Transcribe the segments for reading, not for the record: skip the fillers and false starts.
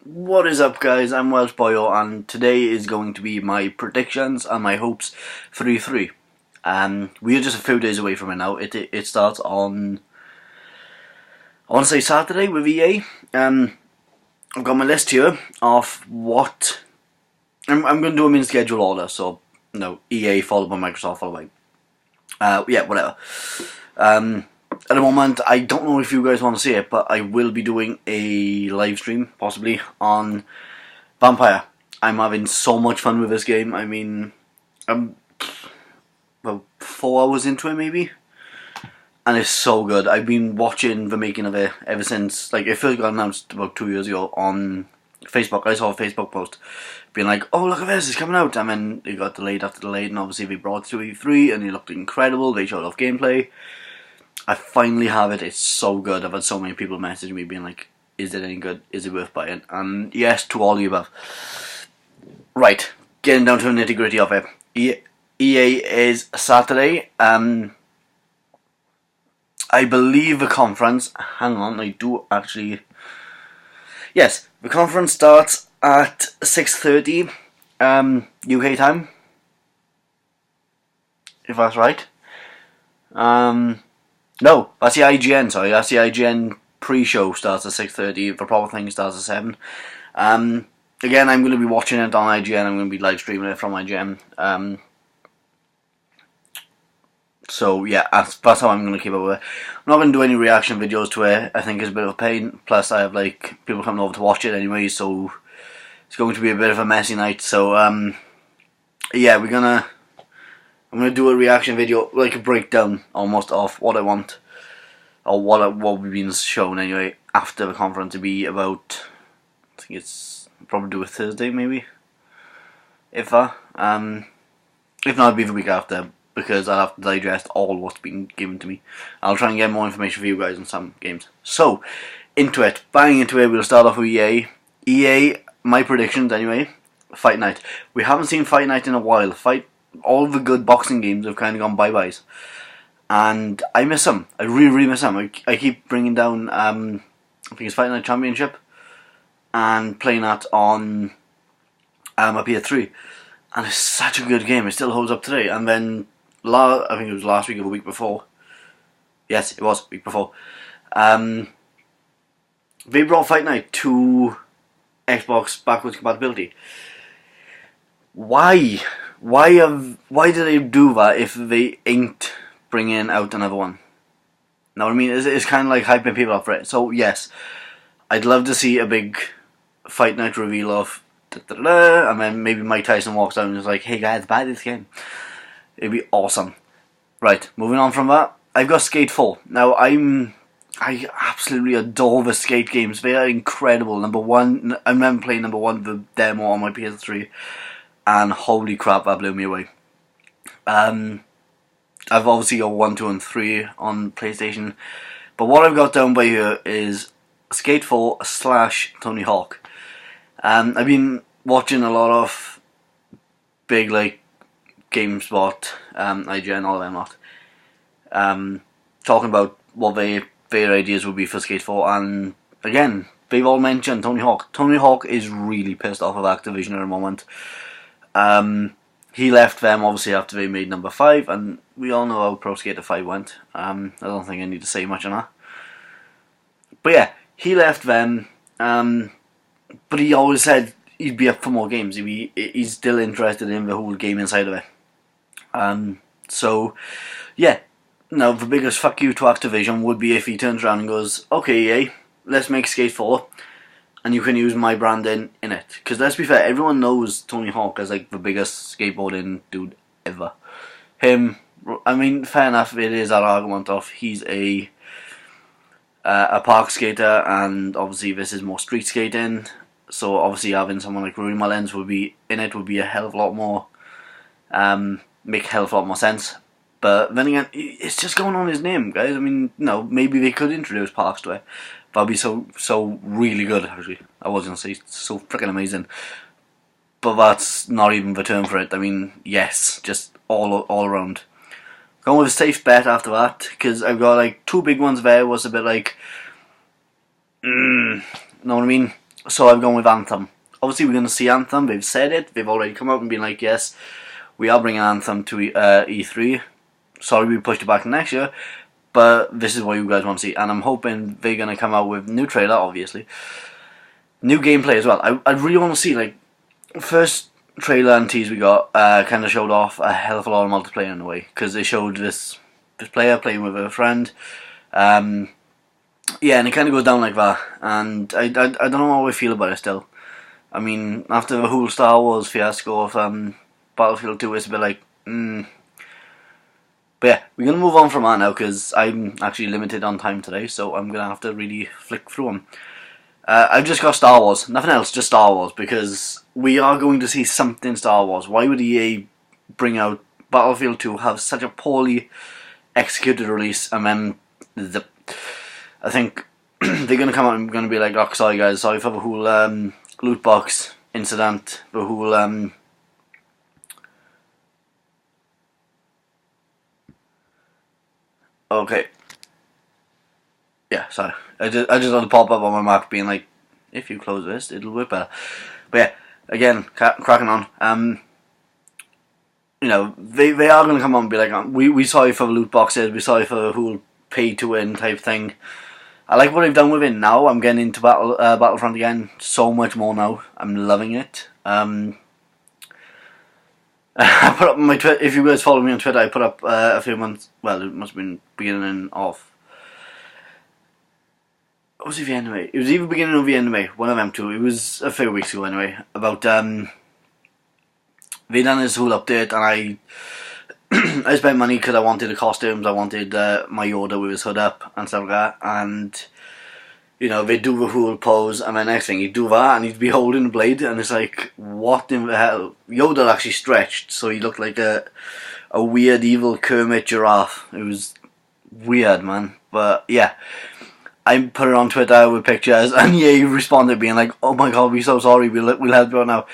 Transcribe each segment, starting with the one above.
What is up, guys? I'm Welsh Boyo, and today is going to be my predictions and my hopes for E3. We are just a few days away from it now. It starts on, I want to say, Saturday with EA. I've got my list here of what I'm going to do them in schedule order. So EA followed by Microsoft followed by whatever. At the moment, I don't know if you guys want to see it, but I will be doing a live stream, possibly, on Vampire. I'm having so much fun with this game. I mean, I'm about 4 hours into it, maybe, and it's so good. I've been watching the making of it ever since, like, it first got announced about 2 years ago on Facebook. I saw a Facebook post being like, "Oh, look at this, it's coming out," and then it got delayed after delayed, and obviously they brought it to E3, and it looked incredible. They showed off gameplay. I finally have it. It's so good. I've had so many people message me being like, "Is it any good? Is it worth buying?" And yes, to all the above. Right, getting down to the nitty gritty of it. EA is Saturday. I believe the conference. Hang on, I do actually. Yes, the conference starts at 6:30 UK time, if that's right. No, that's the IGN, sorry, that's the IGN pre-show starts at 6:30, the proper thing starts at 7. Again, I'm going to be watching it on IGN, I'm going to be live streaming it from IGN. So yeah, that's how I'm going to keep up with it. I'm not going to do any reaction videos to it. I think it's a bit of a pain, plus I have like people coming over to watch it anyway, so it's going to be a bit of a messy night. So yeah, I'm gonna do a reaction video, like a breakdown almost of what I want, or what we've been shown anyway after the conference. To be about, I think it's probably do a Thursday maybe, if that. If not, it'll be the week after, because I'll have to digest all what's been given to me. I'll try and get more information for you guys on some games. So, bang into it. We'll start off with EA. EA, my predictions anyway. Fight Night. We haven't seen Fight Night in a while. All the good boxing games have kind of gone bye-byes, and I miss them. I really miss them. I keep bringing down, I think it's Fight Night Championship, and playing that on my PS3, and it's such a good game. It still holds up today. And then, I think it was last week or the week before. Yes, it was week before. They brought Fight Night to Xbox backwards compatibility. Why? Why did they do that if they ain't bringing out another one? Know what I mean? It's kind of like hyping people up for it. So yes, I'd love to see a big Fight Night reveal of and then maybe Mike Tyson walks out and is like, "Hey guys, buy this game." It'd be awesome. Right, moving on from that, I've got Skate 4. Now I absolutely adore the Skate games. They are incredible. Number one, I remember playing number one, the demo on my PS3. And holy crap, that blew me away. I've obviously got 1, 2 and 3 on PlayStation, but what I've got down by here is Skate 4 / Tony Hawk. I've been watching a lot of big, like, GameSpot, IGN, all of them lot, talking about what their ideas would be for Skate 4, and again, they've all mentioned Tony Hawk. Tony Hawk is really pissed off of Activision at the moment. He left them obviously after they made number 5, and we all know how Pro Skater 5 went. I don't think I need to say much on that. But yeah, he left them, but he always said he'd be up for more games. He's still interested in the whole gaming side of it. So yeah, now the biggest fuck you to Activision would be if he turns around and goes, "Okay, EA, let's make Skate 4. And you can use my branding in it." Because let's be fair, everyone knows Tony Hawk as like the biggest skateboarding dude ever. Him, I mean, fair enough, it is that argument of he's a park skater, and obviously this is more street skating. So obviously having someone like Rory Mullins would be a hell of a lot more, make a hell of a lot more sense. But then again, it's just going on his name, guys. I mean, maybe they could introduce Parks to it. That'd be so really good, actually. I was going to say so freaking amazing. But that's not even the term for it. I mean, yes, just all around. Going with a safe bet after that, because I've got like 2 big ones there. Was a bit like, know what I mean? So I've gone with Anthem. Obviously, we're going to see Anthem. They've said it. They've already come out and been like, yes, we are bringing Anthem to E3. Sorry, we pushed it back to next year, but this is what you guys want to see. And I'm hoping they're going to come out with new trailer, obviously. New gameplay as well. I really want to see, like, first trailer and tease we got kind of showed off a hell of a lot of multiplayer in a way. Because they showed this player playing with a friend. Yeah, and it kind of goes down like that. And I don't know how I feel about it still. I mean, after the whole Star Wars fiasco of Battlefield 2, it's a bit like, But yeah, we're going to move on from that now because I'm actually limited on time today, so I'm going to have to really flick through them. I've just got Star Wars, nothing else, just Star Wars, because we are going to see something Star Wars. Why would EA bring out Battlefield 2, have such a poorly executed release, and then I think they're going to come out and going to be like, oh, sorry guys, sorry for the whole loot box incident, the whole okay. Yeah, sorry. I just had to pop up on my Mac being like, if you close this, it'll work better. But yeah, again, cracking on. You know, they are going to come on and be like, we sorry for the loot boxes, we sorry for the whole pay to win type thing. I like what they've done with it now. I'm getting into Battlefront again so much more now. I'm loving it. I put up on my Twitter, if you guys follow me on Twitter, I put up a few months, well, it must have been beginning of, what was it, the end of May? It was either beginning or the end of May, one of them two. It was a few weeks ago anyway, about, they done this whole update, and I spent money because I wanted the costumes, I wanted my Yoda with his hood up and stuff like that, and you know, they do the whole pose, and the next thing you do that, and he'd be holding the blade, and it's like, what in the hell? Yoda actually stretched, so he looked like a weird evil Kermit giraffe. It was weird, man. But yeah, I put it on Twitter with pictures, and yeah, he responded being like, oh my god, we're so sorry, we'll help you out now.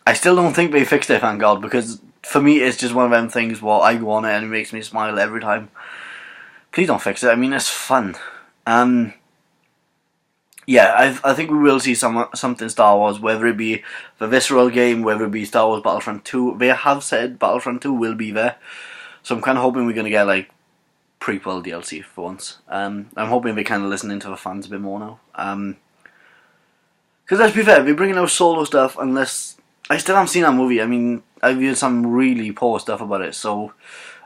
I still don't think they fixed it, thank god, because for me it's just one of them things where I go on it and it makes me smile every time. Please don't fix it, I mean, it's fun. Yeah, I think we will see something Star Wars, whether it be the Visceral game, whether it be Star Wars Battlefront 2. They have said Battlefront 2 will be there, so I'm kind of hoping we're going to get like prequel DLC for once. I'm hoping they kind of listening to the fans a bit more now. Because let's be fair, they're bringing out solo stuff unless... I still haven't seen that movie. I mean, I've heard some really poor stuff about it, so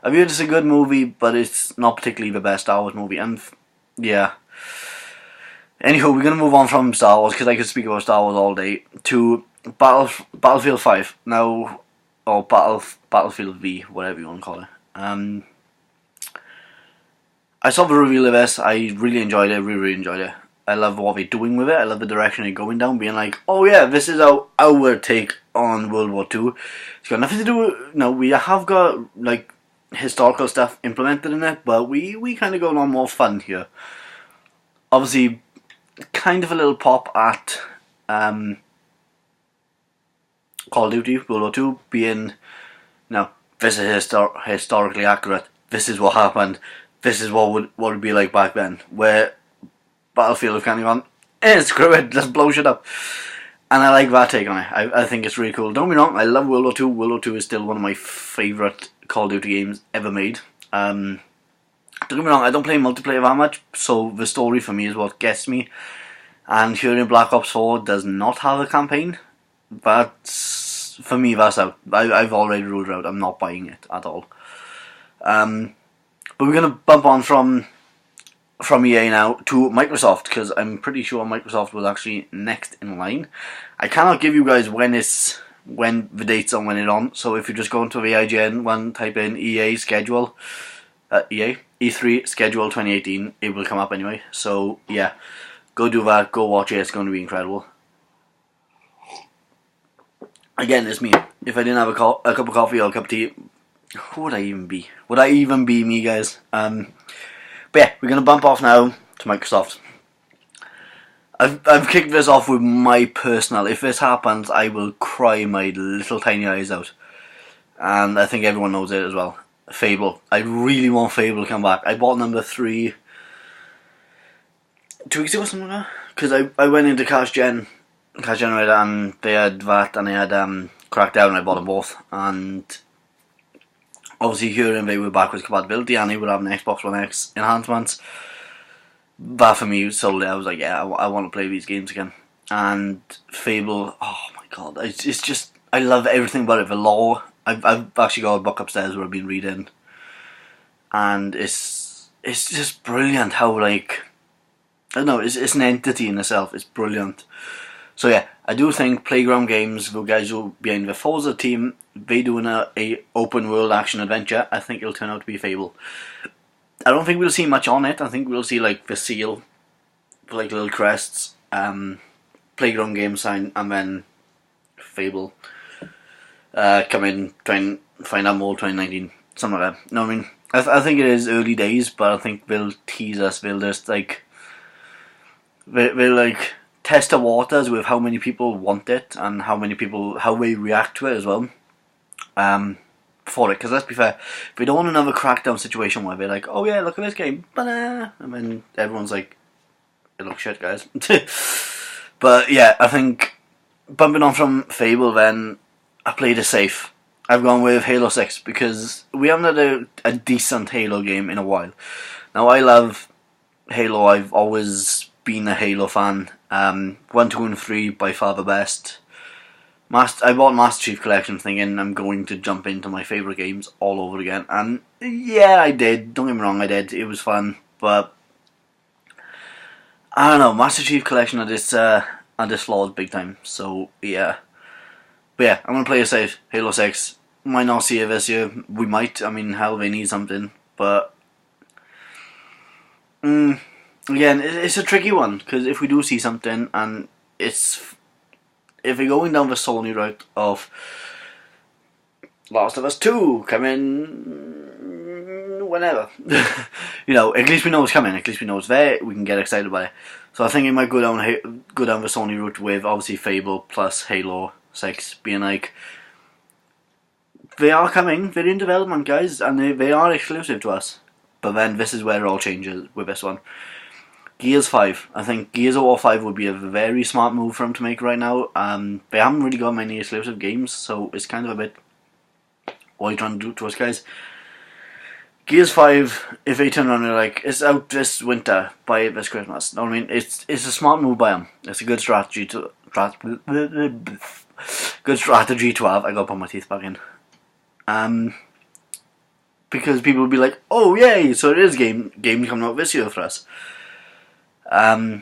I've heard it's a good movie, but it's not particularly the best Star Wars movie, and yeah. Anyhow, we're going to move on from Star Wars, because I could speak about Star Wars all day, to Battlefield 5. Now, or Battlefield V, whatever you want to call it. I saw the reveal of this, I really enjoyed it, really enjoyed it. I love what they're doing with it, I love the direction they're going down, being like, oh yeah, this is our take on World War II. It's got nothing to do with, no, we have got, like, historical stuff implemented in it, but we kind of go on more fun here. Obviously, kind of a little pop at Call of Duty World War II being, no, this is historically accurate. This is what happened. This is what would be like back then. Where Battlefield have kind of gone, screw it, let's blow shit up. And I like that take on it. I think it's really cool. Don't be wrong, I love World War II. World War II is still one of my favourite Call of Duty games ever made. Don't get me wrong, I don't play multiplayer that much, so the story for me is what gets me. And here in Black Ops 4 does not have a campaign. That's, for me, that's out. I've already ruled it out. I'm not buying it at all. But we're going to bump on from EA now to Microsoft, because I'm pretty sure Microsoft was actually next in line. I cannot give you guys when the dates on when it's on, so if you just go into the IGN one, type in EA schedule, E3 schedule 2018, it will come up anyway. So yeah, go do that, go watch it, it's going to be incredible. Again, it's me. If I didn't have a cup of coffee or a cup of tea, who would I even be? Would I even be me, guys? But yeah, we're going to bump off now to Microsoft. I've kicked this off with my personal, if this happens, I will cry my little tiny eyes out. And I think everyone knows it as well. Fable. I really want Fable to come back. I bought number 3 2 weeks ago, something like that. because I went into Cash Generator, and they had that, and they had Crackdown, and I bought them both, and obviously hearing they were backwards compatibility, and they would have an Xbox One X enhancements. That for me sold it. I was like, yeah, I want to play these games again. And Fable, oh my god, it's just, I love everything about it. The lore, I've actually got a book upstairs where I've been reading, and it's just brilliant how, like, I don't know, it's an entity in itself. It's brilliant. So yeah, I do think Playground Games, the guys who behind the Forza team, they doing a open world action adventure. I think it'll turn out to be Fable. I don't think we'll see much on it. I think we'll see like the seal, like little crests, Playground Game sign, and then Fable come in, try and find out more 2019, something like that. No, I mean, I think it is early days, but I think they'll tease us. They'll just like they'll like test the waters with how many people want it and how they react to it as well. For it, because let's be fair, we don't want another Crackdown situation where they're like, oh yeah, look at this game, and then everyone's like, it looks shit, guys. But yeah, I think bumping on from Fable, then I played it safe. I've gone with Halo 6 because we haven't had a decent Halo game in a while. Now I love Halo. I've always been a Halo fan. 1, 2, and 3 by far the best. I bought Master Chief Collection thinking I'm going to jump into my favourite games all over again, and yeah, I did. Don't get me wrong, I did. It was fun, but I don't know. Master Chief Collection are just flawed big time. So yeah, but yeah, I'm gonna play it safe. Halo 6 might not see it this year. We might. I mean, hell, they need something, but again, it's a tricky one because if we do see something and if we're going down the Sony route of Last of Us 2 coming whenever, you know, at least we know it's coming. At least we know it's there. We can get excited about it. So I think it might go down the Sony route with obviously Fable plus Halo 6 being like, they are coming. They're in development, guys, and they are exclusive to us. But then this is where it all changes with this one. Gears 5. I think Gears of War 5 would be a very smart move for them to make right now. They haven't really got many exclusive games, so it's kind of a bit, what are you trying to do to us, guys? Gears 5, if they turn around and they're like, it's out this winter, buy it this Christmas. No, I mean, it's a smart move by them. It's a good strategy to have. I gotta put my teeth back in. Because people will be like, oh yay, so it is game coming out this year for us. But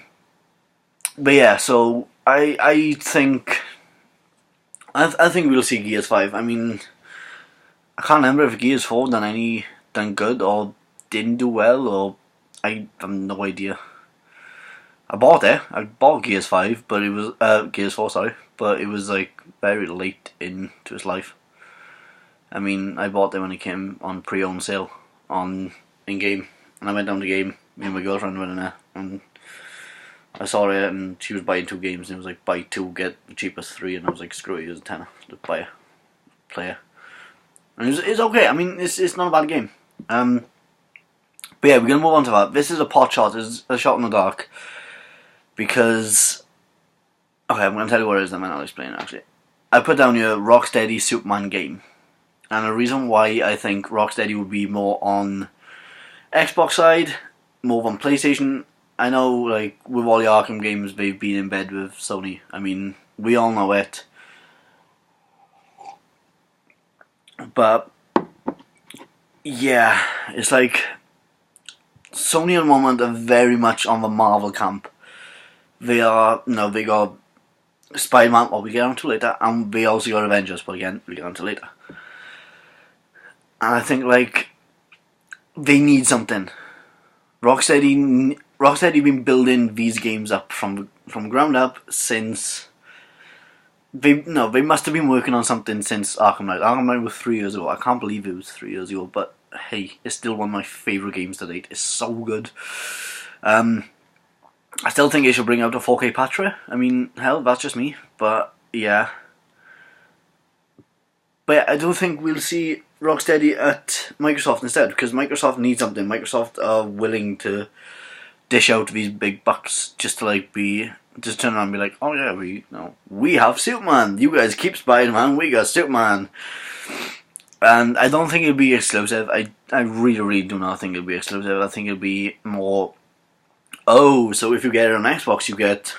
yeah, so I think we'll see Gears 5. I mean, I can't remember if Gears 4 done good or didn't do well, or I have no idea. I bought Gears 5, but it was Gears 4, sorry, but it was like very late into its life. I mean, I bought them when it came on pre-owned sale in game, and I went down the game. Me and my girlfriend went in there, and I saw it, and she was buying 2 games, and it was like, buy 2, get the cheapest 3, and I was like, screw it, it was a tenner, just buy a player. And it's okay, I mean, it's not a bad game. But yeah, we're going to move on to that. This is a pot shot, it's a shot in the dark, because, okay, I'm going to tell you what it is, then I'll explain it, actually. I put down here, Rocksteady Superman game, and the reason why I think Rocksteady would be more on Xbox side, more on PlayStation. I know, like, with all the Arkham games, they've been in bed with Sony. I mean, we all know it. But, yeah, it's like, Sony at the moment are very much on the Marvel camp. They got Spider-Man, what we get onto later, and they also got Avengers, but again, we get onto later. And I think, like, they need something. Rocksteady been building these games up from ground up since they must have been working on something since Arkham Knight. Arkham Knight was 3 years ago. I can't believe it was 3 years ago, but hey, it's still one of my favourite games to date. It's so good. I still think they should bring out a 4K patch. I mean, hell, that's just me, but yeah. But yeah, I don't think we'll see Rocksteady at Microsoft instead, because Microsoft needs something. Microsoft are willing to dish out these big bucks just to like just turn around and be like, oh yeah, we have Superman. You guys keep Spider-Man. We got Superman. And I don't think it'll be exclusive. I really do not think it'll be exclusive. I think it'll be more. Oh, so if you get it on Xbox, you get,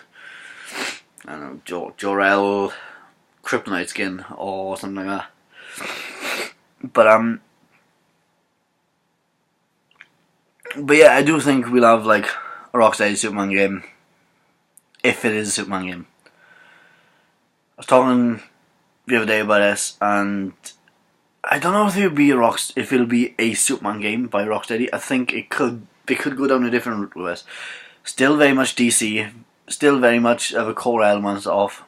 I don't know, Jor-El Kryptonite skin or something like that. But yeah, I do think we'll have like a Rocksteady Superman game, if it is a Superman game. I was talking the other day about this, and I don't know if it'll be a Superman game by Rocksteady. I think they could go down a different route with it. Still very much DC, still very much of a core element of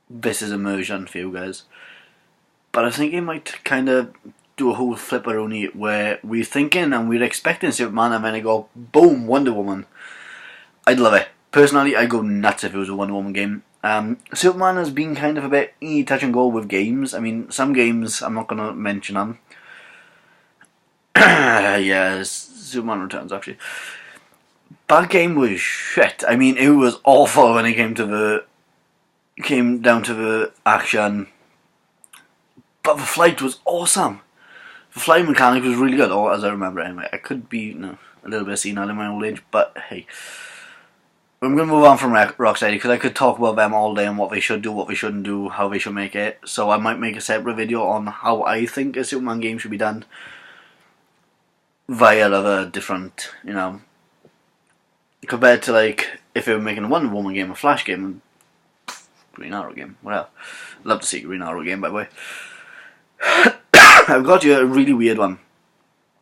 this is immersion for you guys. But I think it might kind of do a whole flipperoni where we're thinking and we're expecting Superman, and then they go, boom, Wonder Woman. I'd love it. Personally, I'd go nuts if it was a Wonder Woman game. Superman has been kind of a bit touch and go with games. I mean, some games, I'm not going to mention them. Yeah, Superman Returns, actually. That game was shit. I mean, it was awful when it came down to the action. But the flight was awesome. The flying mechanic was really good, or as I remember anyway. I could be a little bit senile in my old age, but hey. I'm going to move on from Rocksteady because I could talk about them all day and what they should do, what they shouldn't do, how they should make it. So I might make a separate video on how I think a Superman game should be done via other different, compared to like if they were making a Wonder Woman game, a Flash game, Green Arrow game, whatever. I'd love to see a Green Arrow game, by the way. I've got you a really weird one.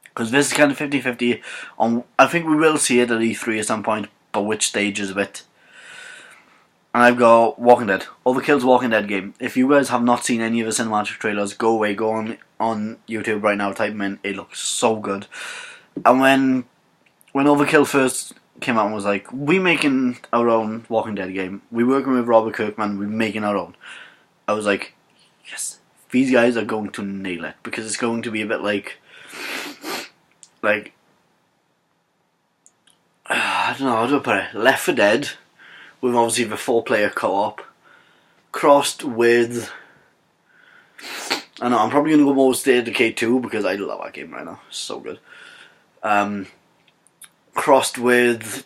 Because this is kind of 50-50 on. I think we will see it at E3 at some point, but which stages of it. And I've got Walking Dead. Overkill's Walking Dead game. If you guys have not seen any of the cinematic trailers, go away, go on YouTube right now, type them in. It looks so good. And when Overkill first came out and was like, we making our own Walking Dead game. We working with Robert Kirkman, we making our own. I was like, yes, these guys are going to nail it. Because it's going to be a bit like I don't know how to put it. Left 4 Dead, with obviously the 4-player co-op, crossed with. I know I'm probably gonna go more State of Decay 2 because I love that game right now. It's so good. Crossed with.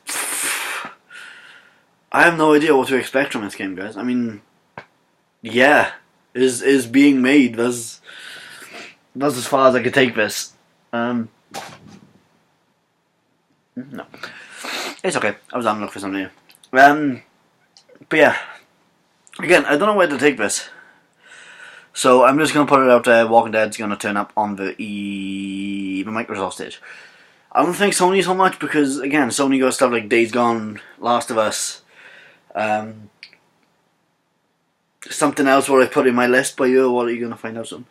I have no idea what to expect from this game, guys. I mean, yeah, is being made. That's as far as I could take this. No. It's okay. I was having a look for something new. But yeah. Again, I don't know where to take this. So I'm just going to put it out there. Walking Dead's going to turn up on the Microsoft stage. I don't think Sony so much because, again, Sony got stuff like Days Gone, Last of Us. Something else what I put in my list by you. What are you going to find out soon?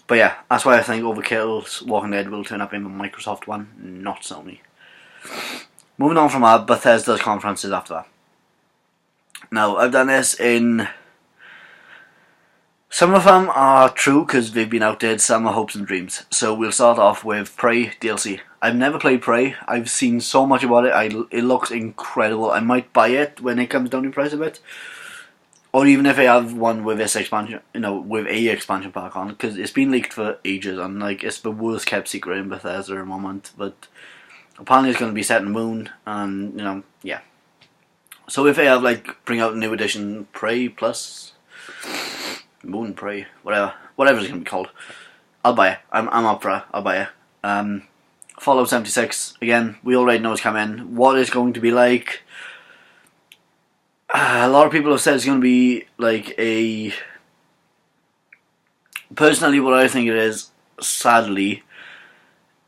But yeah, that's why I think Overkill's Walking Dead will turn up in the Microsoft one, not Sony. Moving on from that, Bethesda's conferences after that. Now, I've done this in. Some of them are true because they've been outdated, some are hopes and dreams. So we'll start off with Prey DLC. I've never played Prey, I've seen so much about it, it looks incredible. I might buy it when it comes down in price a bit. Or even if I have one with this expansion, with a expansion pack on, because it's been leaked for ages and like it's the worst kept secret in Bethesda at the moment. But apparently it's going to be set in the moon, and yeah. So if they have bring out a new edition, Prey Plus, Moon Prey, whatever it's going to be called, I'll buy it. I'm up for it. I'll buy it. Fallout 76 again. We already know it's coming. What it's going to be like. A lot of people have said it's going to be like a. Personally, what I think it is, sadly,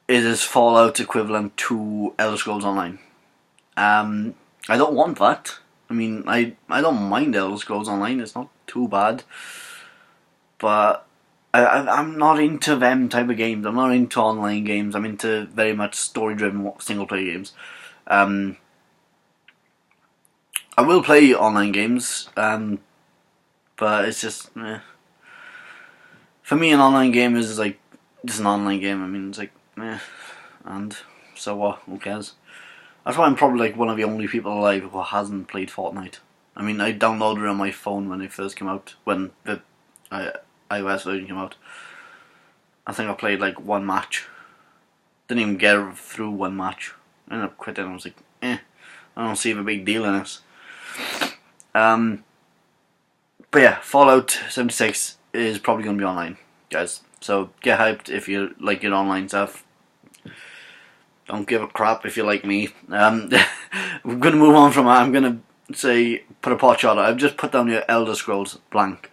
it is Fallout equivalent to Elder Scrolls Online. I don't want that. I mean, I don't mind Elder Scrolls Online. It's not too bad. But I'm not into them type of games. I'm not into online games. I'm into very much story-driven single-player games. I will play online games, but it's just for me an online game is just an online game. I mean, it's and so what? Who cares? That's why I'm probably like one of the only people alive who hasn't played Fortnite. I mean, I downloaded it on my phone when it first came out, when the iOS version came out. I think I played like one match. Didn't even get through one match. I ended up quitting. I was like, I don't see the big deal in this. But yeah, Fallout 76 is probably going to be online, guys. So get hyped if you like your online stuff. Don't give a crap if you like me. We're going to move on from that. I'm going to say, put a pot shot. I've just put down your Elder Scrolls blank.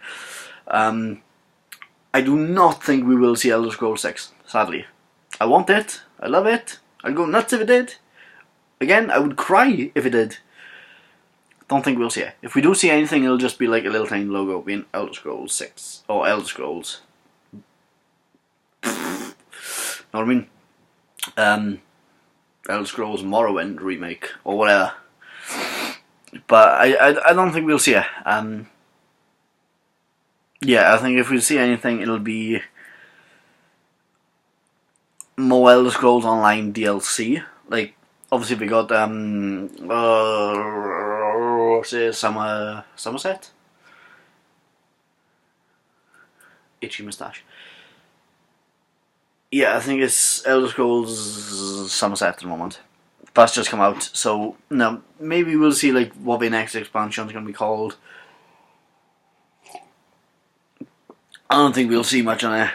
I do not think we will see Elder Scrolls 6, sadly. I want it. I love it. I'd go nuts if it did. Again, I would cry if it did. Don't think we'll see it. If we do see anything, it'll just be like a little tiny logo being Elder Scrolls 6. Or Elder Scrolls. Know what I mean? Elder Scrolls Morrowind remake. Or whatever. But I don't think we'll see it. Yeah, I think if we see anything, it'll be more Elder Scrolls Online DLC. Like, obviously we got say Somerset? Itchy moustache. Yeah, I think it's Elder Scrolls Somerset at the moment. That's just come out, so no, maybe we'll see like what the next expansion is going to be called. I don't think we'll see much on it.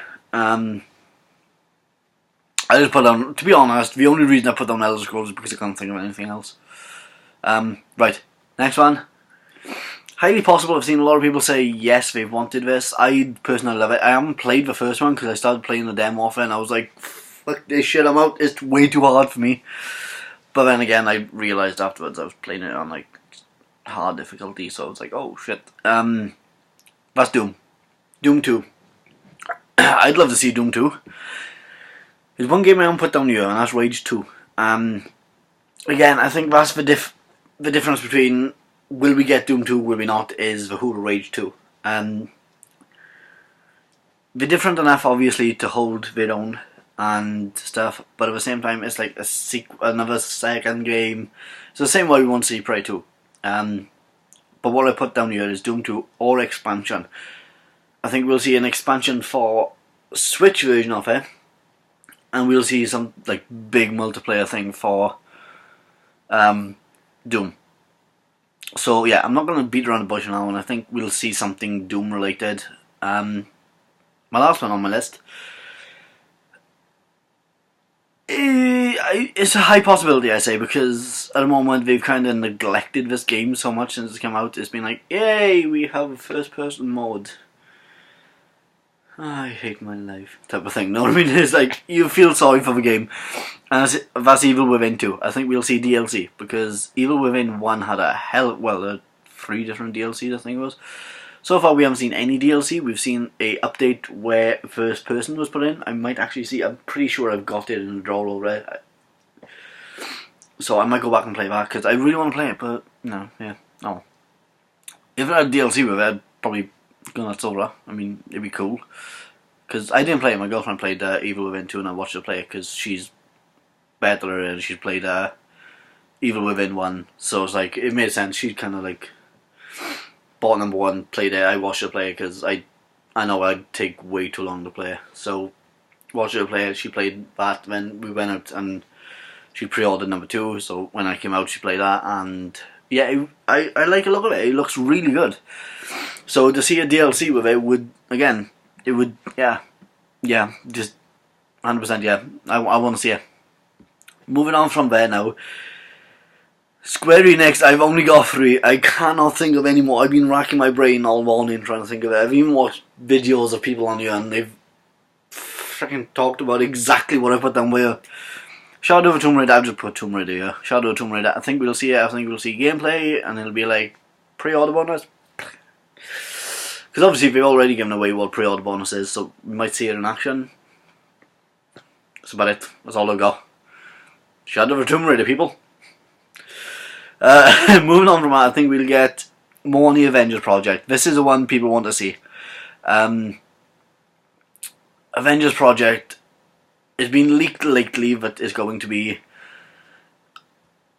I just put on, to be honest, the only reason I put on Elder Scrolls is because I can't think of anything else. Right, next one. Highly possible. I've seen a lot of people say yes, they've wanted this. I personally love it. I haven't played the first one because I started playing the demo off it and I was like, fuck this shit, I'm out. It's way too hard for me. But then again, I realised afterwards I was playing it on like hard difficulty, so I was like, oh shit. That's Doom. Doom 2. I'd love to see Doom 2. There's one game I haven't put down here, and that's Rage 2. Again, I think that's the difference between will we get Doom 2, will we not, is the whole Rage 2. They're different enough, obviously, to hold their own and stuff, but at the same time, it's like another second game. It's the same way we want to see Prey 2. But what I put down here is Doom 2 or expansion. I think we'll see an expansion for Switch version of it, and we'll see some like big multiplayer thing for Doom. So yeah, I'm not going to beat around the bush on that one. I think we'll see something Doom related. My last one on my list, it's a high possibility, I say, because at the moment they've kind of neglected this game so much since it's come out. It's been like, yay, we have a first person mode. I hate my life type of thing. Know what I mean? It's like you feel sorry for the game, and that's Evil Within 2. I think we'll see DLC because Evil Within 1 had 3 different DLCs. I think it was. So far we haven't seen any DLC. We've seen a update where first person was put in. I might actually see. I'm pretty sure I've got it in the drawer already. So I might go back and play that because I really want to play it. But no, yeah, no. If I had DLC with it, I'd probably go nuts over that. I mean, it'd be cool. Because I didn't play it. My girlfriend played Evil Within 2 and I watched her play it because she's better and she's played Evil Within 1. So it's like, it made sense. She kind of like bought number 1, played it. I watched her play it because I know I'd take way too long to play. So watched her play it. She played that. Then we went out and she pre-ordered number 2. So when I came out, she played that. And yeah, I like the look of it. It looks really good. So to see a DLC with it would, again, it would, yeah, just 100%, yeah, I want to see it. Moving on from there now, Square Enix, I've only got 3, I cannot think of any more. I've been racking my brain all morning trying to think of it. I've even watched videos of people on here and they've freaking talked about exactly what I put down where. Shadow of Tomb Raider, I've just put Tomb Raider here. Shadow of Tomb Raider, I think we'll see it, I think we'll see gameplay and it'll be like pre-order bonus. Because obviously they've already given away what pre-order bonus is, so we might see it in action. That's about it. That's all I've got. Shadow of Tomb Raider, people. Moving on from that, I think we'll get more on the Avengers project. This is the one people want to see. Avengers project has been leaked lately, but is going to be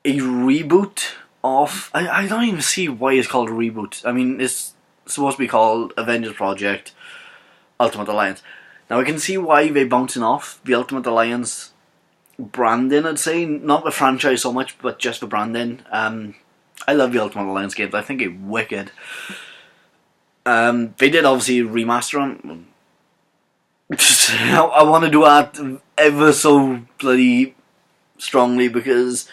a reboot of. I don't even see why it's called a reboot. I mean, it's supposed to be called Avengers Project Ultimate Alliance. Now I can see why they're bouncing off the Ultimate Alliance branding, I'd say. Not the franchise so much, but just the branding. I love the Ultimate Alliance games. I think it's wicked. They did obviously remaster them. I want to do that ever so bloody strongly, because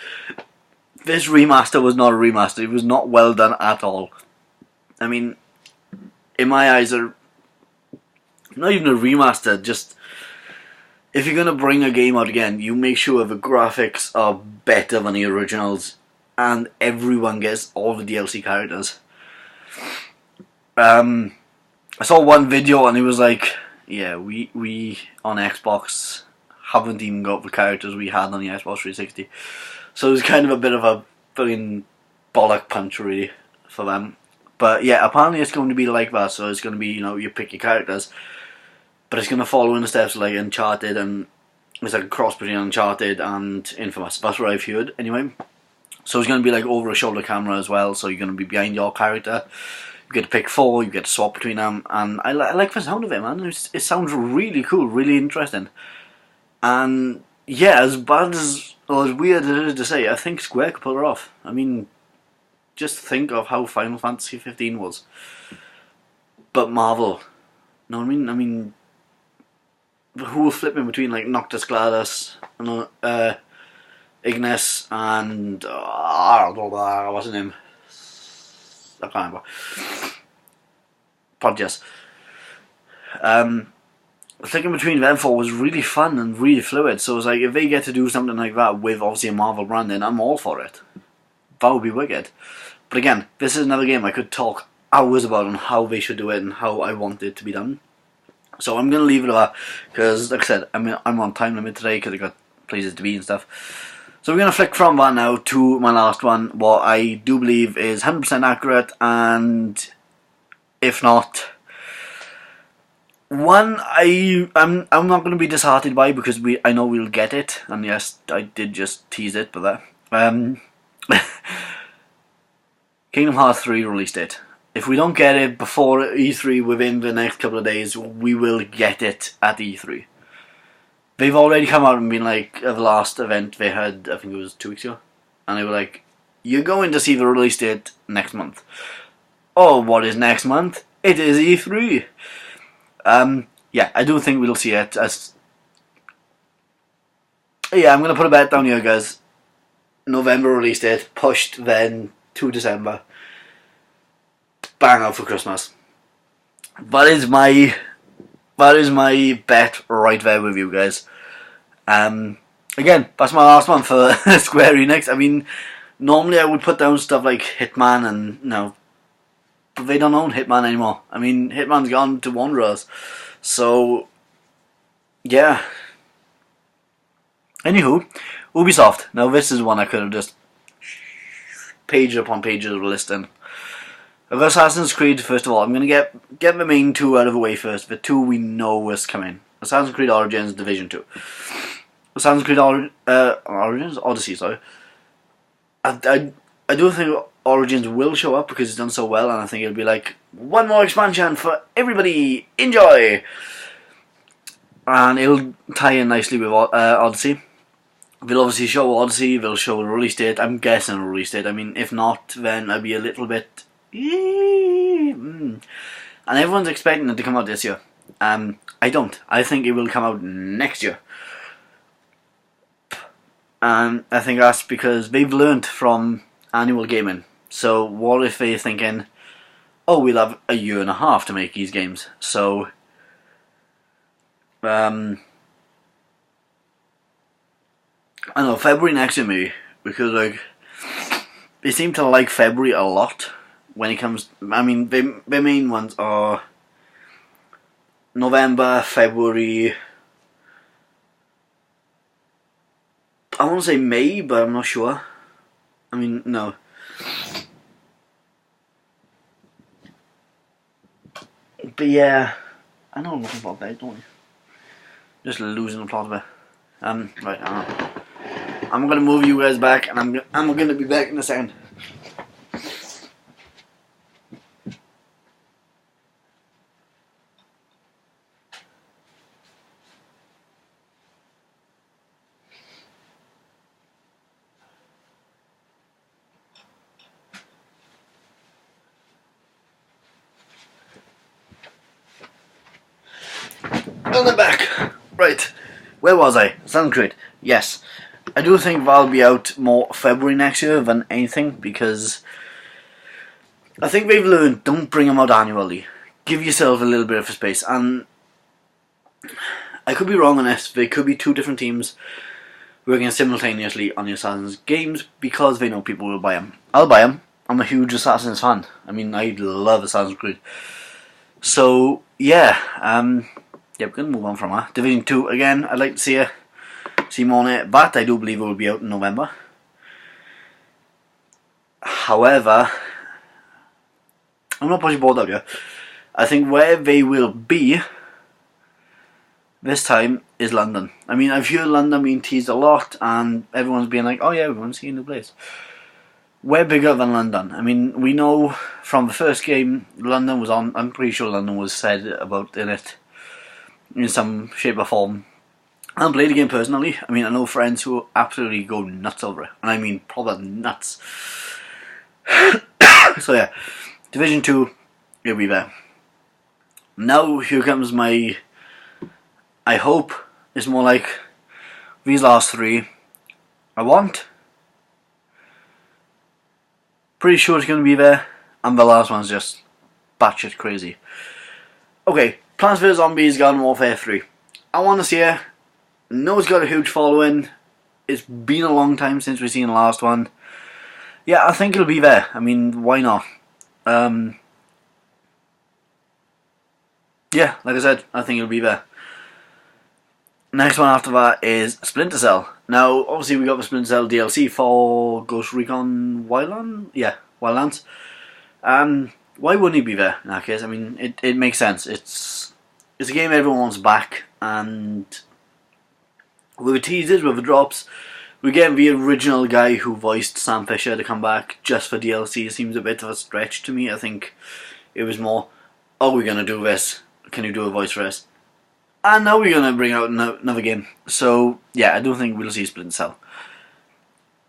this remaster was not a remaster. It was not well done at all. I mean, in my eyes, not even a remaster. Just, if you're gonna bring a game out again, you make sure the graphics are better than the originals, and everyone gets all the DLC characters. I saw one video and it was like, yeah, we on Xbox haven't even got the characters we had on the Xbox 360. So it was kind of a bit of a fucking bollock punch really for them. But yeah, apparently it's going to be like that. So it's going to be, you know, you pick your characters, but it's going to follow in the steps like Uncharted, and it's like a cross between Uncharted and Infamous. That's what I've heard anyway. So it's going to be like over a shoulder camera as well. So you're going to be behind your character. You get to pick 4, you get to swap between them, and I like the sound of it, man. It sounds really cool, really interesting. And yeah, as bad as, or as weird as it is to say, I think Square could pull it off. I mean, just think of how Final Fantasy 15 was. But Marvel, know what I mean? I mean, who were flipping between like Noctis Gladius, and Ignis, and what's his name? I can't remember. Podges. Thinking between them 4 was really fun and really fluid. So it's like, if they get to do something like that with obviously a Marvel branding, I'm all for it. That would be wicked. But again, this is another game I could talk hours about on how they should do it and how I want it to be done. So I'm gonna leave it at that, because like I said, I'm on time limit today because I got places to be and stuff. So we're going to flick from that now to my last one, what I do believe is 100% accurate, and if not, one I'm not going to be disheartened by, because I know we'll get it, and yes, I did just tease it, but that. Kingdom Hearts 3 release date. If we don't get it before E3 within the next couple of days, we will get it at E3. They've already come out and been like, at the last event they had, I think it was 2 weeks ago, and they were like, you're going to see the release date next month. Oh, what is next month? It is E3. Yeah, I do think we'll see it. Yeah, I'm going to put a bet down here, guys. November release date, pushed then to December. Bang out for Christmas. That is my bet right there with you guys. Again, that's my last one for Square Enix. I mean, normally I would put down stuff like Hitman and, you know, but they don't own Hitman anymore. I mean, Hitman's gone to Wanderers. So, yeah. Anywho, Ubisoft. Now this is one I could have just page upon pages of listing. Of Assassin's Creed, first of all, I'm going to get the main 2 out of the way first. The 2 we know is coming. Assassin's Creed Origins, Division 2. Assassin's Creed Origins? Odyssey, sorry. I do think Origins will show up because it's done so well, and I think it'll be like, one more expansion for everybody, enjoy! And it'll tie in nicely with Odyssey. They'll obviously show Odyssey, they'll show the release date. I'm guessing a release date. I mean, if not, then I'll be a little bit... And everyone's expecting it to come out this year. I don't. I think it will come out next year. And I think that's because they've learnt from annual gaming. So what if they're thinking, oh, we'll have a year and a half to make these games. So I don't know, February next year maybe, because like they seem to like February a lot when it comes. I mean, the main ones are November, February. I want to say May, but I'm not sure. I mean, no. But yeah, I know I'm looking for a bed, don't I? Just losing the plot of it. Right, I don't know. I'm gonna move you guys back, and I'm gonna be back in a second. And I'm back. Right, where was I? Assassin's Creed. Yes, I do think that'll be out more February next year than anything, because I think they've learned, don't bring them out annually. Give yourself a little bit of a space. And I could be wrong on this. There could be two different teams working simultaneously on the Assassin's games, because they know people will buy them. I'll buy them. I'm a huge Assassin's fan. I mean, I love Assassin's Creed. So yeah, yeah, we're going to move on from that. Division 2, again, I'd like to see more on it, but I do believe it will be out in November. However, I'm not pushing board out here. I think where they will be this time is London. I mean, I've heard London being teased a lot, and everyone's being like, oh yeah, we want to see a new place. We're bigger than London. I mean, we know from the first game, London was on. I'm pretty sure London was said about in it in some shape or form. I haven't played the game personally. I mean, I know friends who absolutely go nuts over it, and I mean proper nuts. So yeah, Division 2, it'll be there. Now here comes my, I hope it's more like these last three. I want. Pretty sure it's going to be there, and the last one's just batshit crazy. Okay, Plants vs Zombies Garden Warfare 3. I want to see it. Know it's got a huge following. It's been a long time since we've seen the last one. Yeah, I think it'll be there. I mean, why not? Yeah, like I said, I think it'll be there. Next one after that is Splinter Cell. Now, obviously we got the Splinter Cell DLC for Ghost Recon Wildlands? Yeah, Wildlands. Why wouldn't he be there in that case? I mean, it makes sense. It's a game everyone wants back, and with the teasers, with the drops, we get the original guy who voiced Sam Fisher to come back just for DLC. It seems a bit of a stretch to me. I think it was more, oh, we're going to do this. Can you do a voice for us? And now we're going to bring out another game. So, yeah, I don't think we'll see Splinter Cell.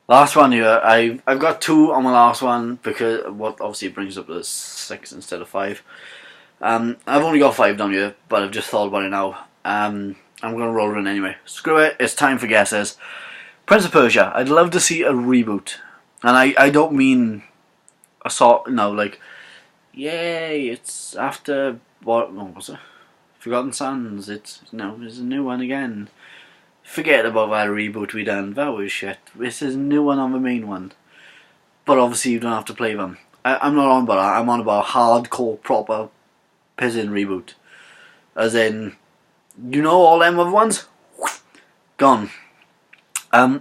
Last one here, I've got 2 on my last one, because obviously it brings up to 6 instead of 5. I've only got 5 down here, but I've just thought about it now. I'm going to roll it in anyway. Screw it, it's time for guesses. Prince of Persia, I'd love to see a reboot. And I don't mean a sort, no, like, yay, it's after, what was it? Forgotten Sands, it's a new one again. Forget about that reboot we done, that was shit. This is a new one on the main one. But obviously you don't have to play them. I'm not on about that, I'm on about a hardcore, proper, pissing reboot. As in, you know all them other ones? Gone.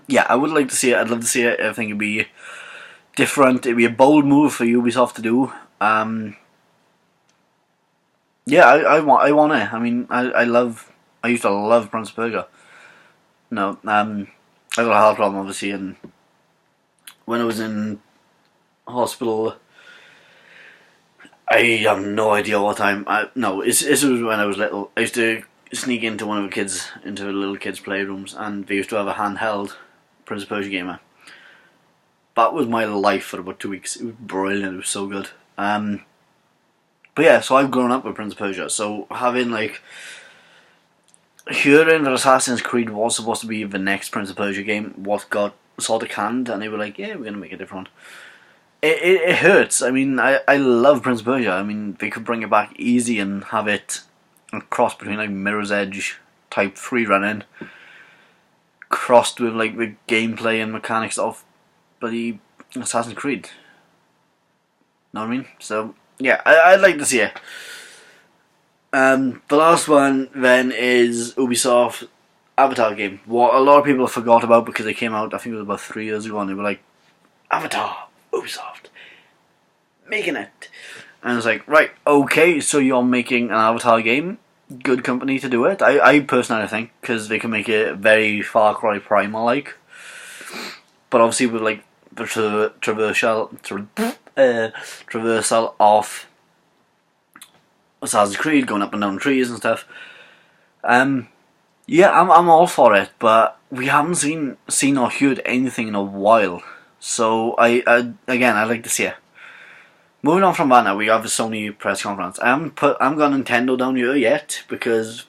Yeah, I would like to see it, I'd love to see it, I think it'd be different, it'd be a bold move for Ubisoft to do. Yeah, I want it. I mean, I used to love Prince of Persia. No, I got a heart problem obviously, and when I was in hospital, I have no idea what time. No, this was when I was little. I used to sneak into one of the kids, into the little kids' playrooms, and they used to have a handheld Prince of Persia gamer. That was my life for about 2 weeks. It was brilliant. It was so good. But yeah, so I've grown up with Prince of Persia. So having like hearing that Assassin's Creed was supposed to be the next Prince of Persia game, what got sort of canned, and they were like, yeah, we're gonna make a different one. It hurts. I mean, I love Prince of Persia. I mean, they could bring it back easy and have it a cross between like Mirror's Edge type free running, crossed with like the gameplay and mechanics of bloody Assassin's Creed. Know what I mean? So yeah, I'd like to see it. The last one then is Ubisoft Avatar game. What a lot of people forgot about because they came out, I think it was about 3 years ago, and they were like, Avatar, Ubisoft, making it. And it's like, right, okay, so you're making an Avatar game. Good company to do it. I personally think, because they can make it very Far Cry Primal-like. but obviously with like the traversal of Assassin's Creed, going up and down trees and stuff. Yeah, I'm all for it, but we haven't seen or heard anything in a while. So I'd like to see it. Moving on from that now, we have a Sony press conference. I haven't got Nintendo down here yet, because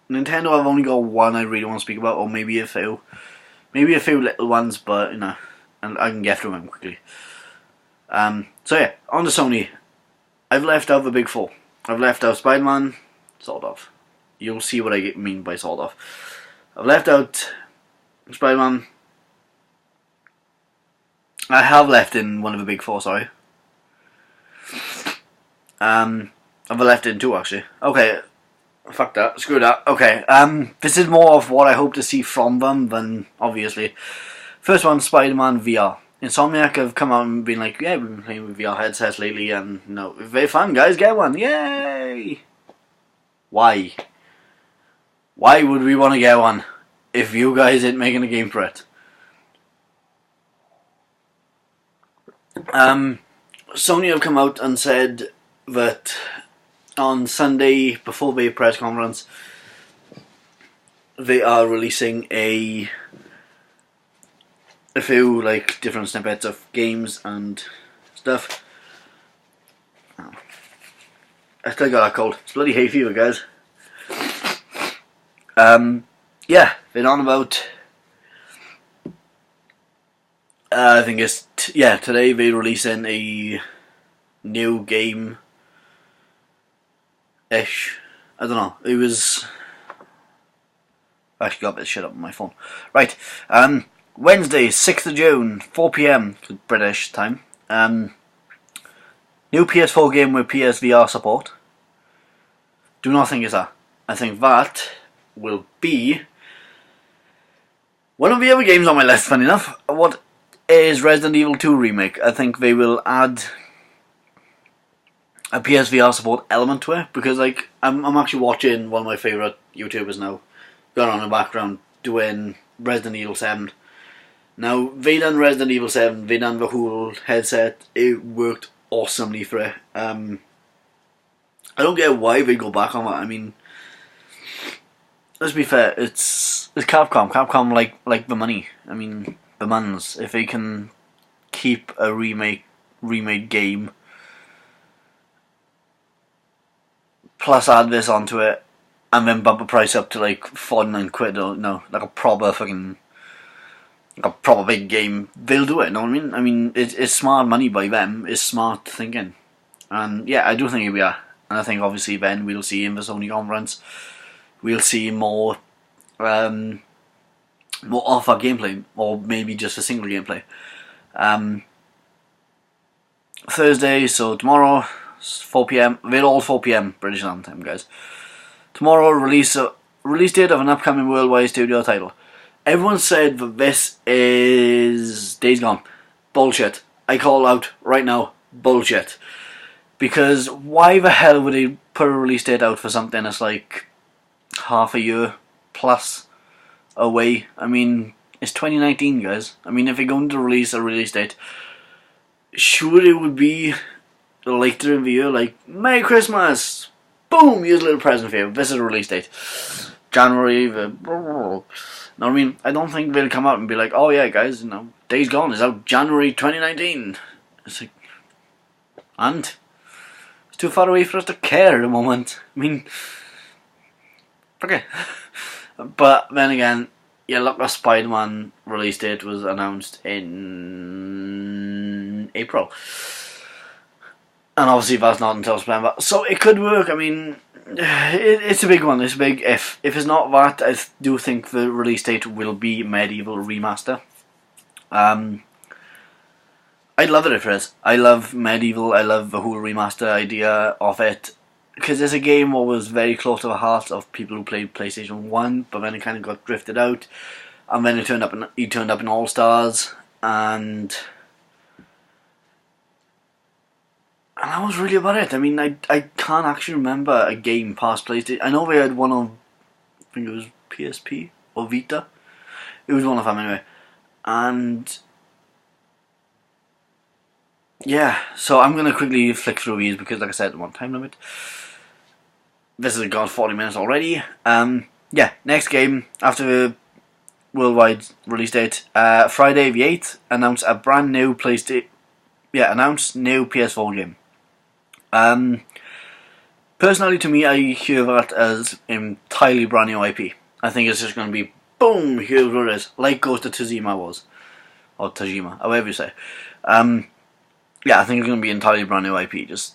Nintendo, I've only got one I really want to speak about, or maybe a few little ones, but and I can get through them quickly. So yeah, on to Sony. I've left out the big four. I've left out Spider-Man, sort of. You'll see what I mean by sort of. I've left out Spider-Man. I have left in one of the big four, sorry. I've left in two, actually. Okay, fuck that, screw that. Okay, this is more of what I hope to see from them than, obviously. First one, Spider-Man VR. Insomniac have come out and been like, yeah, we've been playing with VR headsets lately, and no, very fun, guys, get one, yay! Why? Why would we want to get one if you guys ain't making a game for it? Sony have come out and said that on Sunday, before the press conference, they are releasing a few like different snippets of games and stuff. Oh. I still got that cold. It's bloody hay fever, guys. Yeah, been on about. I think it's today they're releasing a new game. Ish. I don't know. It was. I actually got this shit up on my phone. Right. Wednesday, 6th of June, 4 PM British time. New PS4 game with PSVR support. Do not think it's that. I think that will be one of the other games on my list, funny enough. What is Resident Evil 2 Remake? I think they will add a PSVR support element to it, because like I'm actually watching one of my favourite YouTubers now, going on in the background, doing Resident Evil 7. Now, they done Resident Evil 7, they done the whole headset, it worked awesomely for it. I don't get why they go back on that. I mean, let's be fair, it's Capcom. Capcom like the money. I mean, the mans. If they can keep a remade game, plus add this onto it, and then bump the price up to like 49 quid, or no, like a proper big game, they'll do it, you know what I mean? I mean, it's smart money by them, it's smart thinking. And yeah, I do think it'll be that. And I think obviously then we'll see in the Sony conference, we'll see more alpha gameplay, or maybe just a single gameplay. Thursday, so tomorrow, 4 PM, they're all 4 PM British time, guys. Tomorrow, release date of an upcoming worldwide studio title. Everyone said that this is Days Gone. Bullshit. I call out right now, bullshit. Because why the hell would they put a release date out for something that's like half a year plus away? I mean, it's 2019, guys. I mean, if they're going to release a release date, sure it would be later in the year, like, Merry Christmas! Boom! Here's a little present for you. This is a release date. January, know what I mean? I don't think they'll come out and be like, oh yeah, guys, Days Gone is out January 2019. It's like, and it's too far away for us to care at the moment. I mean, okay. But then again, yeah, look, the Spider-Man release date was announced in April, and obviously that's not until September, so it could work. I mean, it's a big one. It's a big if. If it's not that, I do think the release date will be Medieval Remaster. I'd love it if it is. I love Medieval. I love the whole remaster idea of it, because it's a game that was very close to the heart of people who played PlayStation 1, but then it kind of got drifted out, and then he turned up in All Stars, and that was really about it. I mean, I can't actually remember a game past PlayStation. I know they had one on, I think it was PSP or Vita. It was one of them anyway. And yeah, so I'm gonna quickly flick through these because, like I said, one time limit. This has gone 40 minutes already. Yeah, next game after the worldwide release date, Friday the 8th, announced a brand new PlayStation. Yeah, announced new PS4 game. Personally, to me, I hear that as entirely brand new IP. I think it's just going to be boom. Here's what it is, like Ghost of Tsushima was, or Tajima, however you say. Yeah, I think it's going to be entirely brand new IP. Just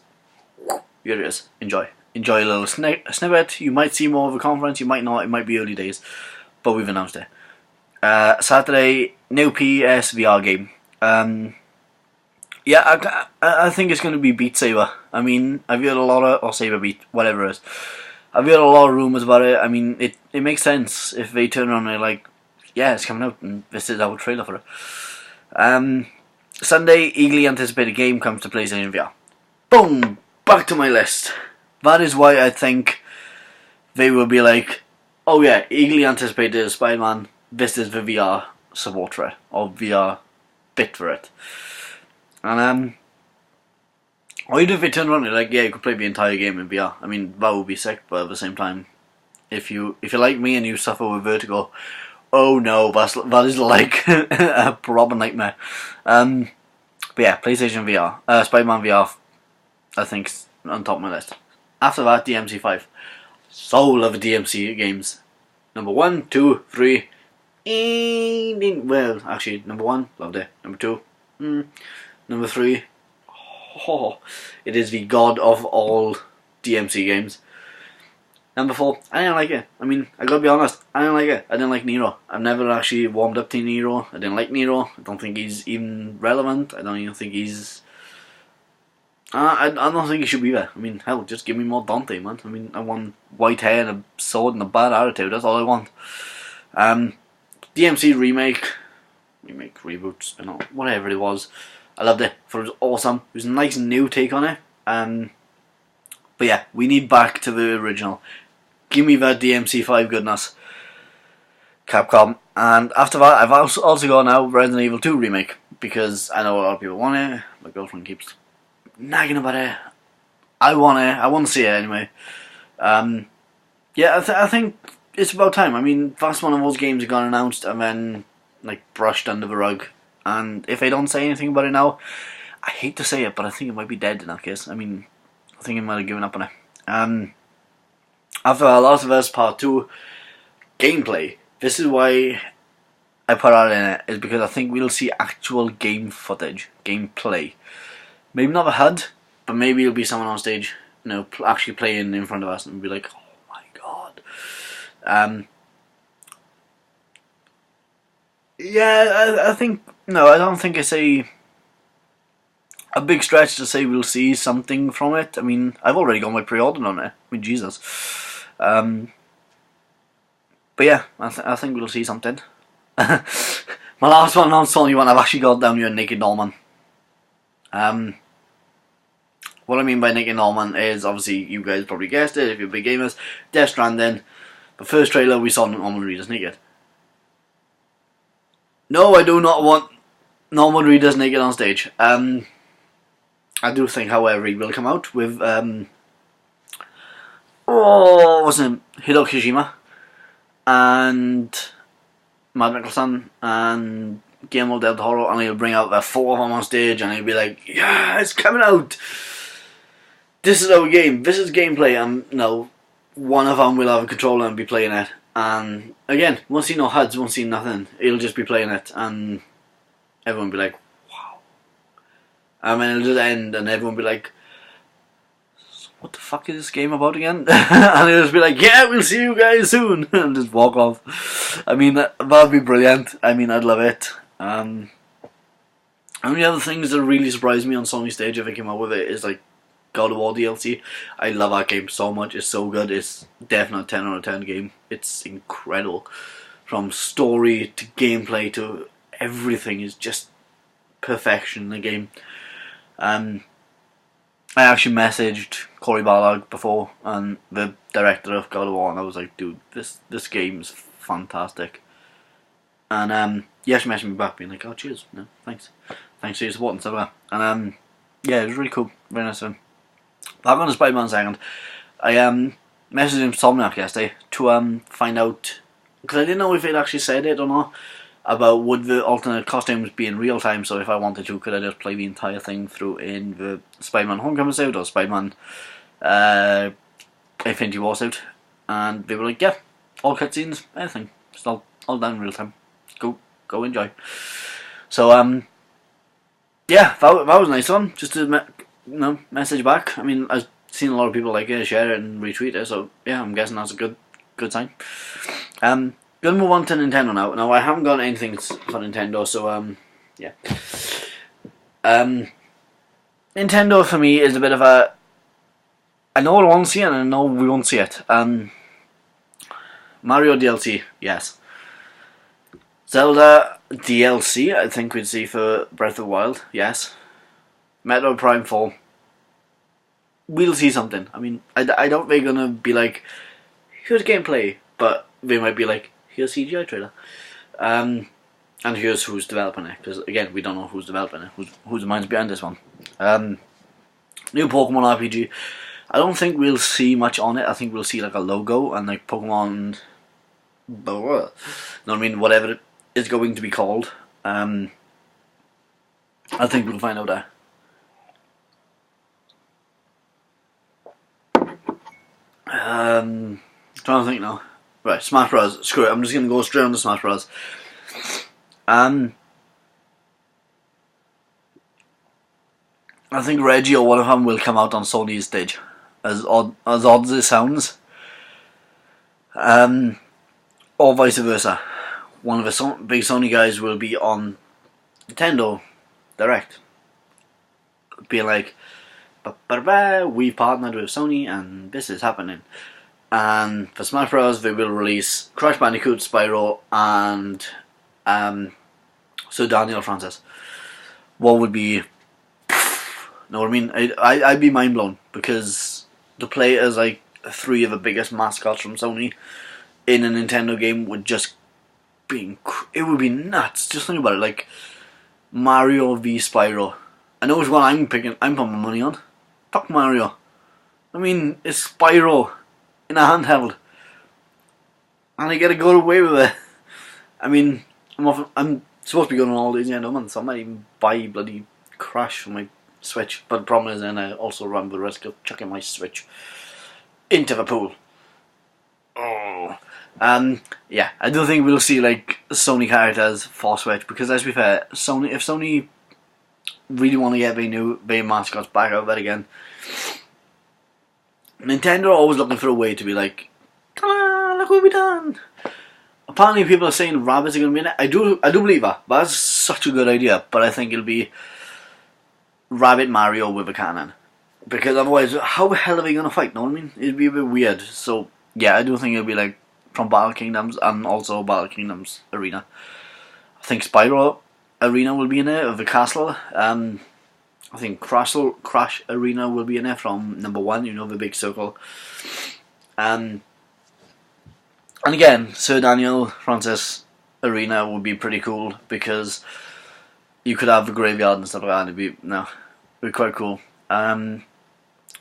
here it is. Enjoy a little snippet. You might see more of a conference. You might not. It might be early days, but we've announced it. Saturday, new PSVR game. Yeah, I think it's going to be Beat Saber. I mean, I've heard a lot of, or Saber Beat, whatever it is. I've heard a lot of rumours about it. I mean, it makes sense if they turn around and they're like, yeah, it's coming out, and this is our trailer for it. Sunday, eagerly anticipated game comes to PlayStation VR. Boom! Back to my list. That is why I think they will be like, oh yeah, eagerly anticipated Spider-Man, this is the VR support for it, or VR bit for it. And or even if they turn around and like, yeah, you could play the entire game in VR. I mean, that would be sick, but at the same time, if you're like me and you suffer with vertigo, oh no, that is like a proper nightmare. But yeah, PlayStation VR, Spider-Man VR, I think on top of my list. After that, DMC5. So love DMC games. Number 1, 2, 3. Well, actually, number 1, loved it. Number 2, number 3. Oh, it is the god of all DMC games. Number 4, I didn't like it. I mean, I gotta be honest, I didn't like it. I didn't like Nero. I've never actually warmed up to Nero. I didn't like Nero. I don't think he's even relevant. I don't even think he's... I don't think he should be there. I mean, hell, just give me more Dante, man. I mean, I want white hair and a sword and a bad attitude. That's all I want. DMC remake, reboot, spin-off, whatever it was. I loved it. It was awesome. It was a nice new take on it. But yeah, we need back to the original. Give me that DMC5 goodness, Capcom. And after that, I've also got now Resident Evil 2 remake because I know a lot of people want it. My girlfriend keeps nagging about it. I want it. I want to see it anyway. Yeah, I think it's about time. I mean, that's one of those games that got announced and then like brushed under the rug. And if they don't say anything about it now, I hate to say it, but I think it might be dead in that case. I mean, I think it might have given up on it. After Last of Us Part 2 gameplay, this is why I put that in it, is because I think we'll see actual game footage, gameplay. Maybe not the HUD, but maybe it'll be someone on stage, you know, actually playing in front of us and be like, oh my god. Yeah, I think, no, I don't think it's a big stretch to say we'll see something from it. I mean, I've already got my pre-order on it. I mean, Jesus. But yeah, I think we'll see something. My last one, not the only one I've actually got down here, Naked Norman. What I mean by Naked Norman is, obviously, you guys probably guessed it if you're big gamers, Death Stranding. The first trailer we saw Norman Reedus naked. No, I do not want Norman Reedus naked on stage. I do think, however, he will come out with what's his name? Hideo Kojima and Matt Mikkelsen and Guillermo del Toro, and he'll bring out the 4 of them on stage, and he'll be like, "Yeah, it's coming out. This is our game. This is gameplay." And no, one of them will have a controller and be playing it. And again, won't see no HUDs, won't see nothing. He'll just be playing it, and everyone will be like, "Wow." And then it'll just end, and everyone will be like, what the fuck is this game about again? And he'll just be like, yeah, we'll see you guys soon. And just walk off. I mean, that'd be brilliant. I mean, I'd love it. And the other things that really surprised me on Sony stage if I came out with it is like God of War DLC. I love that game so much. It's so good. It's definitely a 10 out of 10 game. It's incredible. From story to gameplay to everything is just perfection in the game. I actually messaged Cory Barlog before, and the director of God of War, and I was like, dude, this game's fantastic. And he actually messaged me back being like, oh cheers, no, thanks for your support and stuff like that. And yeah, it was really cool. Very nice of him. Back on the Spider-Man second, I messaged Insomniac yesterday to find out, because I didn't know if it actually said it or not, about would the alternate costumes be in real time. So if I wanted to, could I just play the entire thing through in the Spider-Man Homecoming suit or Spider-Man Infinity War suit? And they were like, yeah, all cutscenes, anything, it's all done in real time. Go enjoy. So yeah, that was a nice one. Just to message back. I mean, I've seen a lot of people like it, share it, and retweet it. So yeah, I'm guessing that's a good sign. Gonna move on to Nintendo now. Now I haven't got anything for Nintendo, so yeah. Nintendo for me is a bit of a. I know I want to see it, and I know we won't see it. Mario DLC, yes. Zelda DLC, I think we'd see for Breath of the Wild, yes. Metroid Prime 4, we'll see something. I mean, I don't think they're gonna be like, here's gameplay, but they might be like, here's CGI trailer, and here's who's developing it. Because again, we don't know who's developing it, who's the minds behind this one. New Pokemon RPG. I don't think we'll see much on it. I think we'll see like a logo and like Pokemon. No, I mean, whatever it is going to be called. I think we'll find out there. Trying to think now. Right, Smash Bros. Screw it. I'm just gonna go straight on to Smash Bros. I think Reggie or one of them will come out on Sony's stage, as odd as it sounds. Or vice versa. One of the big Sony guys will be on Nintendo Direct, being like, we've partnered with Sony and this is happening. And for Smash Bros, they will release Crash Bandicoot, Spyro, and Sir Daniel Francis. What would be? Know what I mean? I'd be mind blown, because to play as like 3 of the biggest mascots from Sony in a Nintendo game would just be, it would be nuts. Just think about it, like Mario v Spyro. I know which one I'm putting my money on. Fuck Mario. I mean, it's Spyro in a handheld, and I get to go away with it. I mean, I'm supposed to be going on all these end of months, so I might even buy bloody Crash for my Switch. But the problem is, then I also run the risk of chucking my Switch into the pool. Oh. Yeah, I don't think we'll see like Sony characters for Switch, because let's be fair, if Sony really want to get their mascots back out there again, Nintendo are always looking for a way to be like, come on, look what we done. Apparently people are saying rabbits are going to be in it. I do believe that. That's such a good idea, but I think it'll be Rabbit Mario with a cannon, because otherwise, how the hell are they going to fight? Know what I mean? It'd be a bit weird. So yeah, I do think it'll be like from Battle Kingdoms, and also Battle Kingdoms Arena. I think Spyro Arena will be in there, of the castle. I think Crash Arena will be in there from number 1, you know, the big circle. And again, Sir Daniel Francis Arena would be pretty cool, because you could have the graveyard and stuff like that. It'd be quite cool. But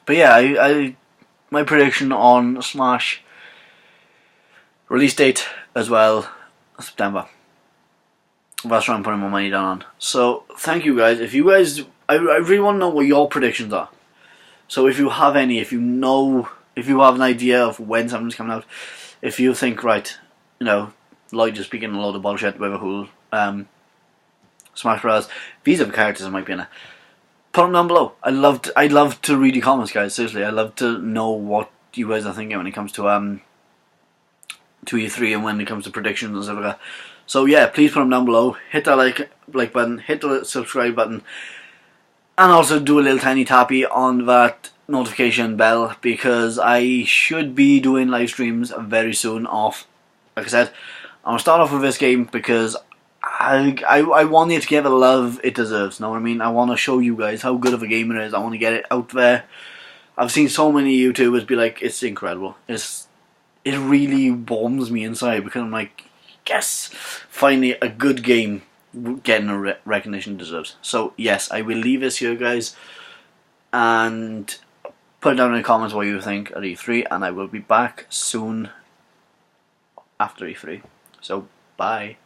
yeah, my prediction on Smash release date as well, September. That's what I'm putting my money down on. So thank you guys. If you guys, I really want to know what your predictions are. So if you have any, if you have an idea of when something's coming out, if you think, right, you know, Lloyd just speaking a load of bullshit with a whole Smash Bros. These are the characters that might be in it. Put them down below. I'd love to read your comments, guys. Seriously, I'd love to know what you guys are thinking when it comes to E3 and when it comes to predictions and stuff like that. So yeah, please put them down below. Hit that like button, hit the subscribe button, and also do a little tiny tappy on that notification bell, because I should be doing live streams very soon off. Like I said, I'm gonna start off with this game because I want it to get the love it deserves. Know what I mean? I want to show you guys how good of a game it is. I want to get it out there. I've seen so many YouTubers be like, it's incredible. It really warms me inside, because I'm like, yes, finally a good game getting a recognition it deserves. So yes, I will leave this here, guys. and put down in the comments what you think at E3, and I will be back soon after E3. So, bye.